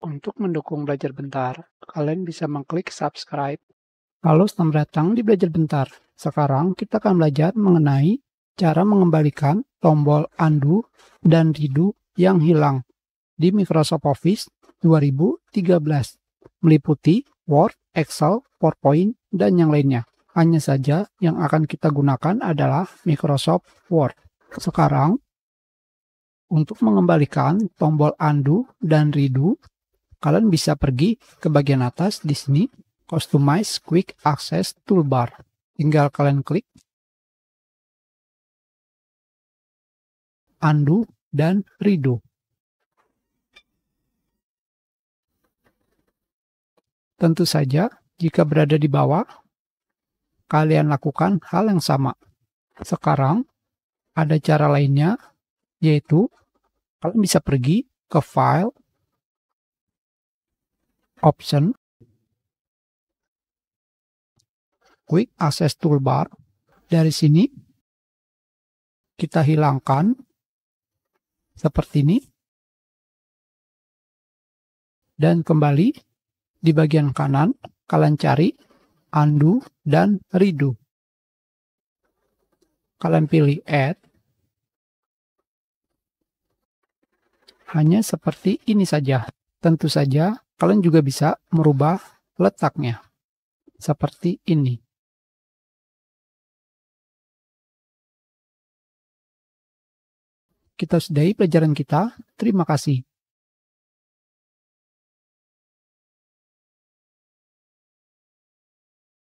Untuk mendukung Belajar Bentar, kalian bisa mengklik subscribe. Halo, selamat datang di Belajar Bentar. Sekarang kita akan belajar mengenai cara mengembalikan tombol undo dan redo yang hilang di Microsoft Office 2013, meliputi Word, Excel, PowerPoint, dan yang lainnya. Hanya saja yang akan kita gunakan adalah Microsoft Word. Sekarang, untuk mengembalikan tombol undo dan redo, kalian bisa pergi ke bagian atas di sini, Customize Quick Access Toolbar. Tinggal kalian klik undo dan redo. Tentu saja, jika berada di bawah, kalian lakukan hal yang sama. Sekarang, ada cara lainnya, yaitu kalian bisa pergi ke File, Option, Quick Access Toolbar. Dari sini, kita hilangkan seperti ini. Dan kembali di bagian kanan, kalian cari undo dan redo. Kalian pilih Add. Hanya seperti ini saja. Tentu saja, kalian juga bisa merubah letaknya. Seperti ini. Kita sudahi pelajaran kita. Terima kasih.